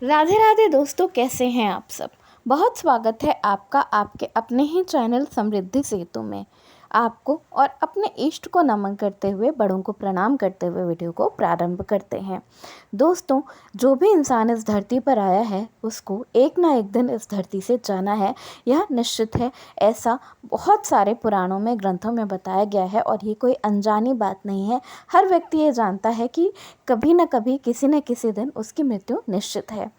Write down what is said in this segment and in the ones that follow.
राधे राधे दोस्तों, कैसे हैं आप सब। बहुत स्वागत है आपका आपके अपने ही चैनल समृद्धि सेतु में। आपको और अपने इष्ट को नमन करते हुए, बड़ों को प्रणाम करते हुए वीडियो को प्रारंभ करते हैं। दोस्तों, जो भी इंसान इस धरती पर आया है उसको एक ना एक दिन इस धरती से जाना है, यह निश्चित है। ऐसा बहुत सारे पुराणों में, ग्रंथों में बताया गया है और ये कोई अनजानी बात नहीं है। हर व्यक्ति ये जानता है कि कभी न कभी, किसी न किसी दिन उसकी मृत्यु निश्चित है।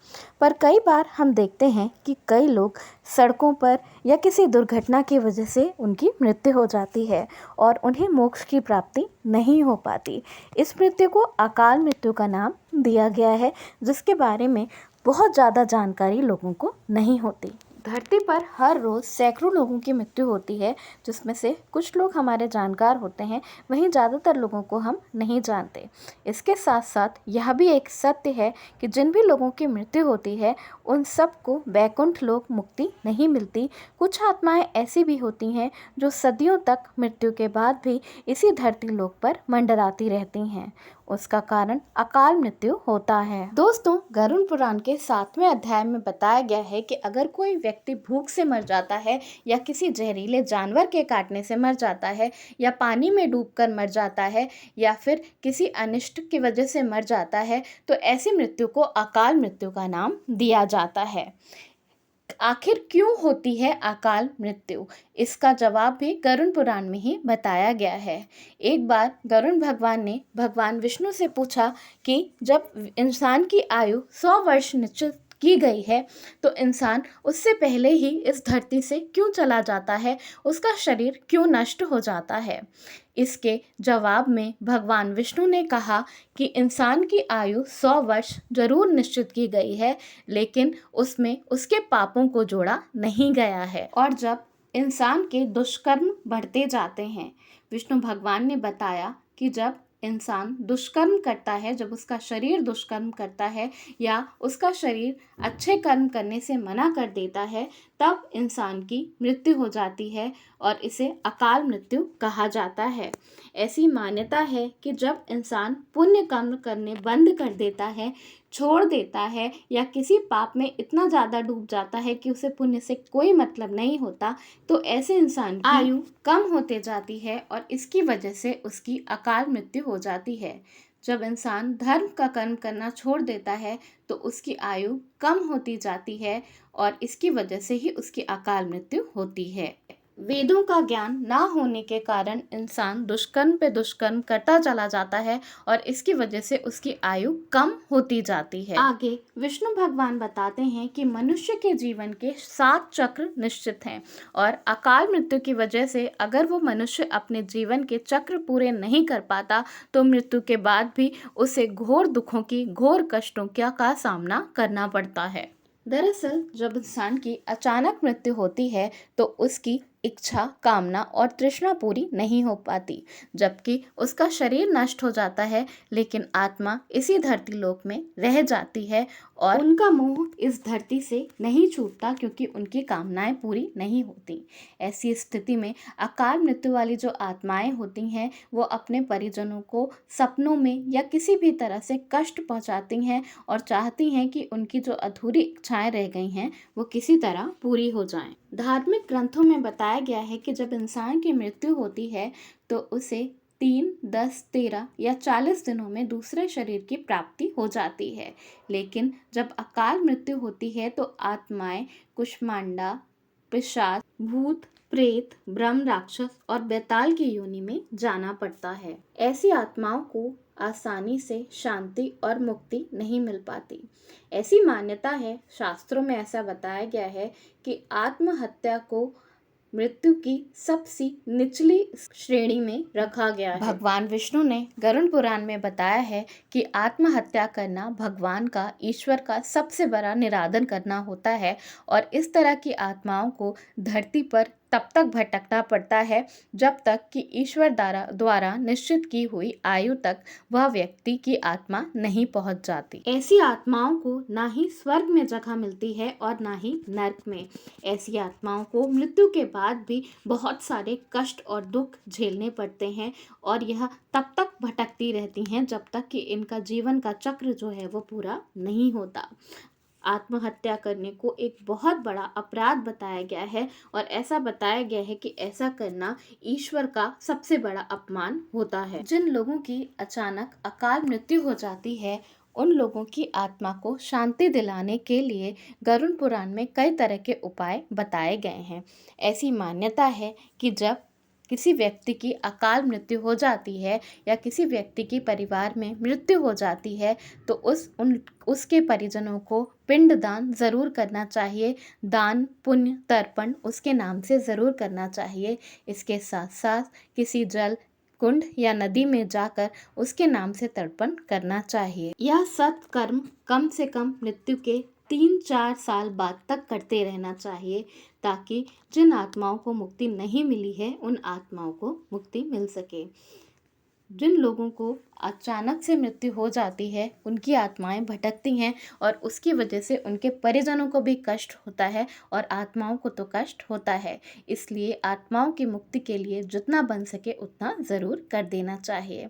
पर कई बार हम देखते हैं कि कई लोग सड़कों पर या किसी दुर्घटना की वजह से उनकी मृत्यु हो जाती है और उन्हें मोक्ष की प्राप्ति नहीं हो पाती। इस मृत्यु को अकाल मृत्यु का नाम दिया गया है, जिसके बारे में बहुत ज़्यादा जानकारी लोगों को नहीं होती। धरती पर हर रोज़ सैकड़ों लोगों की मृत्यु होती है, जिसमें से कुछ लोग हमारे जानकार होते हैं, वहीं ज़्यादातर लोगों को हम नहीं जानते। इसके साथ साथ यह भी एक सत्य है कि जिन भी लोगों की मृत्यु होती है उन सबको वैकुंठ लोक मुक्ति नहीं मिलती। कुछ आत्माएं ऐसी भी होती हैं जो सदियों तक मृत्यु के बाद भी इसी धरती लोक पर मंडराती रहती हैं। उसका कारण अकाल मृत्यु होता है। दोस्तों, गरुड़ पुराण के 7वें अध्याय में बताया गया है कि अगर कोई व्यक्ति भूख से मर जाता है या किसी जहरीले जानवर के काटने से मर जाता है या पानी में डूबकर मर जाता है या फिर किसी अनिष्ट की वजह से मर जाता है, तो ऐसी मृत्यु को अकाल मृत्यु का नाम दिया जाता है। आखिर क्यों होती है अकाल मृत्यु? इसका जवाब भी गरुड़ पुराण में ही बताया गया है। एक बार गरुड़ भगवान ने भगवान विष्णु से पूछा कि जब इंसान की आयु 100 वर्ष निश्चित की गई है तो इंसान उससे पहले ही इस धरती से क्यों चला जाता है, उसका शरीर क्यों नष्ट हो जाता है। इसके जवाब में भगवान विष्णु ने कहा कि इंसान की आयु 100 वर्ष जरूर निश्चित की गई है, लेकिन उसमें उसके पापों को जोड़ा नहीं गया है। और जब इंसान के दुष्कर्म बढ़ते जाते हैं, विष्णु भगवान ने बताया कि जब इंसान दुष्कर्म करता है, जब उसका शरीर दुष्कर्म करता है या उसका शरीर अच्छे कर्म करने से मना कर देता है, तब इंसान की मृत्यु हो जाती है और इसे अकाल मृत्यु कहा जाता है। ऐसी मान्यता है कि जब इंसान पुण्य कर्म करने बंद कर देता है, छोड़ देता है या किसी पाप में इतना ज़्यादा डूब जाता है कि उसे पुण्य से कोई मतलब नहीं होता, तो ऐसे इंसान की आयु कम होते जाती है और इसकी वजह से उसकी अकाल मृत्यु हो जाती है। जब इंसान धर्म का कर्म करना छोड़ देता है तो उसकी आयु कम होती जाती है और इसकी वजह से ही उसकी अकाल मृत्यु होती है। वेदों का ज्ञान ना होने के कारण इंसान दुष्कर्म पे दुष्कर्म करता चला जाता है और इसकी वजह से उसकी आयु कम होती जाती है। आगे विष्णु भगवान बताते हैं कि मनुष्य के जीवन के 7 चक्र निश्चित हैं और अकाल मृत्यु की वजह से अगर वो मनुष्य अपने जीवन के चक्र पूरे नहीं कर पाता तो मृत्यु के बाद भी उसे घोर दुखों की, घोर कष्टों का सामना करना पड़ता है। दरअसल जब इंसान की अचानक मृत्यु होती है तो उसकी इच्छा, कामना और तृष्णा पूरी नहीं हो पाती, जबकि उसका शरीर नष्ट हो जाता है, लेकिन आत्मा इसी धरती लोक में रह जाती है और उनका मोह इस धरती से नहीं छूटता क्योंकि उनकी कामनाएं पूरी नहीं होती। ऐसी स्थिति में अकाल मृत्यु वाली जो आत्माएं होती हैं वो अपने परिजनों को सपनों में या किसी भी तरह से कष्ट पहुंचाती हैं और चाहती हैं कि उनकी जो अधूरी इच्छाएं रह गई हैं वो किसी तरह पूरी हो जाएं। धार्मिक ग्रंथों में बताया गया है कि जब इंसान की मृत्यु होती है तो उसे 3, 10, 13 या 40 दिनों में दूसरे शरीर की प्राप्ति हो जाती है, लेकिन जब अकाल मृत्यु होती है तो आत्माएं कुष्मांडा, पिशाच, भूत, प्रेत, ब्रह्म, राक्षस और बेताल की योनि में जाना पड़ता है। ऐसी आत्माओं को आसानी से शांति और मुक्ति नहीं मिल पाती। ऐसी मान्यता है, शास्त्रों में ऐसा बताया गया है कि आत्महत्या को मृत्यु की सबसे निचली श्रेणी में रखा गया है। भगवान विष्णु ने गरुड़ पुराण में बताया है कि आत्महत्या करना भगवान का, ईश्वर का सबसे बड़ा निरादन करना होता है और इस तरह की आत्माओं को धरती पर तब तक भटकना पड़ता है जब तक कि ईश्वर द्वारा निश्चित की हुई आयु तक वह व्यक्ति की आत्मा नहीं पहुंच जाती। ऐसी आत्माओं को ना ही स्वर्ग में जगह मिलती है और ना ही नरक में। ऐसी आत्माओं को मृत्यु के बाद भी बहुत सारे कष्ट और दुख झेलने पड़ते हैं और यह तब तक भटकती रहती हैं जब तक कि इनका जीवन का चक्र जो है वो पूरा नहीं होता। आत्महत्या करने को एक बहुत बड़ा अपराध बताया गया है और ऐसा बताया गया है कि ऐसा करना ईश्वर का सबसे बड़ा अपमान होता है। जिन लोगों की अचानक अकाल मृत्यु हो जाती है उन लोगों की आत्मा को शांति दिलाने के लिए गरुड़ पुराण में कई तरह के उपाय बताए गए हैं। ऐसी मान्यता है कि जब किसी व्यक्ति की अकाल मृत्यु हो जाती है या किसी व्यक्ति की परिवार में मृत्यु हो जाती है तो उसके परिजनों को पिंडदान ज़रूर करना चाहिए। दान पुण्य तर्पण उसके नाम से ज़रूर करना चाहिए। इसके साथ साथ किसी जल कुंड या नदी में जाकर उसके नाम से तर्पण करना चाहिए। यह सत्कर्म कम से कम मृत्यु के 3-4 साल बाद तक करते रहना चाहिए ताकि जिन आत्माओं को मुक्ति नहीं मिली है उन आत्माओं को मुक्ति मिल सके। जिन लोगों को अचानक से मृत्यु हो जाती है उनकी आत्माएं भटकती हैं और उसकी वजह से उनके परिजनों को भी कष्ट होता है और आत्माओं को तो कष्ट होता है। इसलिए आत्माओं की मुक्ति के लिए जितना बन सके उतना ज़रूर कर देना चाहिए।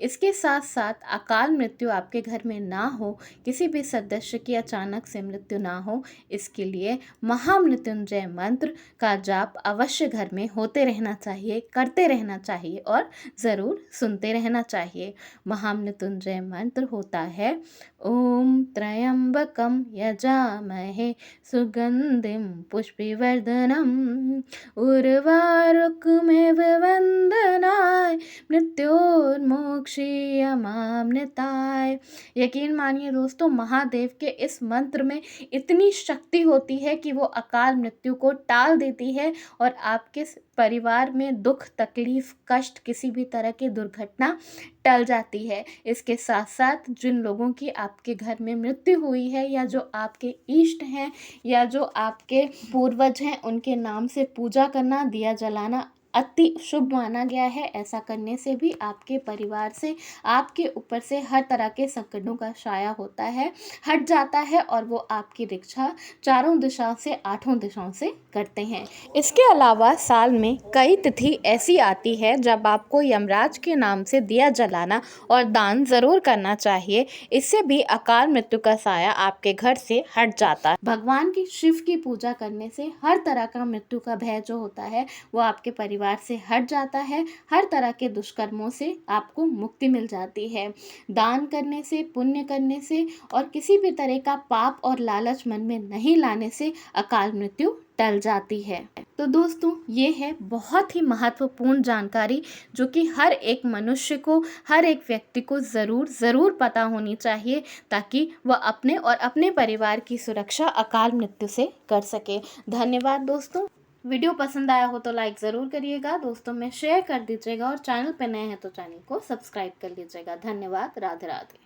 इसके साथ साथ अकाल मृत्यु आपके घर में ना हो, किसी भी सदस्य की अचानक से मृत्यु ना हो, इसके लिए महामृत्युंजय मंत्र का जाप अवश्य घर में होते रहना चाहिए, करते रहना चाहिए और ज़रूर सुनते रहना चाहिए। महामृत्युंजय मंत्र होता है ओम त्र्यंबकम यजामहे सुगंधिम पुष्टिवर्धनम उर्वारुकमेव वंदनाय मृत्योर्मोक्षीयमामृताय। यकीन मानिए दोस्तों, महादेव के इस मंत्र में इतनी शक्ति होती है कि वो अकाल मृत्यु को टाल देती है और आपके परिवार में दुख तकलीफ कष्ट किसी भी तरह की दुर्घटना टल जाती है। इसके साथ साथ जिन लोगों की आपके घर में मृत्यु हुई है या जो आपके इष्ट हैं या जो आपके पूर्वज हैं उनके नाम से पूजा करना, दिया जलाना अति शुभ माना गया है। ऐसा करने से भी आपके परिवार से, आपके ऊपर से हर तरह के संकटों का साया होता है, हट जाता है और वो आपकी रक्षा चारों दिशाओं से, आठों दिशाओं से करते हैं। इसके अलावा साल में कई तिथि ऐसी आती है जब आपको यमराज के नाम से दिया जलाना और दान ज़रूर करना चाहिए। इससे भी अकाल मृत्यु का साया आपके घर से हट जाता है। भगवान की शिव की पूजा करने से हर तरह का मृत्यु का भय जो होता है वो आपके परिवार से हट जाता है। हर तरह के दुष्कर्मों से आपको मुक्ति मिल जाती है। दान करने से, पुण्य करने से और किसी भी तरह का पाप और लालच मन में नहीं लाने से अकाल मृत्यु टल जाती है। तो दोस्तों, ये है बहुत ही महत्वपूर्ण जानकारी जो कि हर एक मनुष्य को, हर एक व्यक्ति को ज़रूर पता होनी चाहिए ताकि वह अपने और अपने परिवार की सुरक्षा अकाल मृत्यु से कर सके। धन्यवाद दोस्तों। वीडियो पसंद आया हो तो लाइक ज़रूर करिएगा, दोस्तों में शेयर कर दीजिएगा और चैनल पर नए हैं तो चैनल को सब्सक्राइब कर लीजिएगा। धन्यवाद। राधे राधे।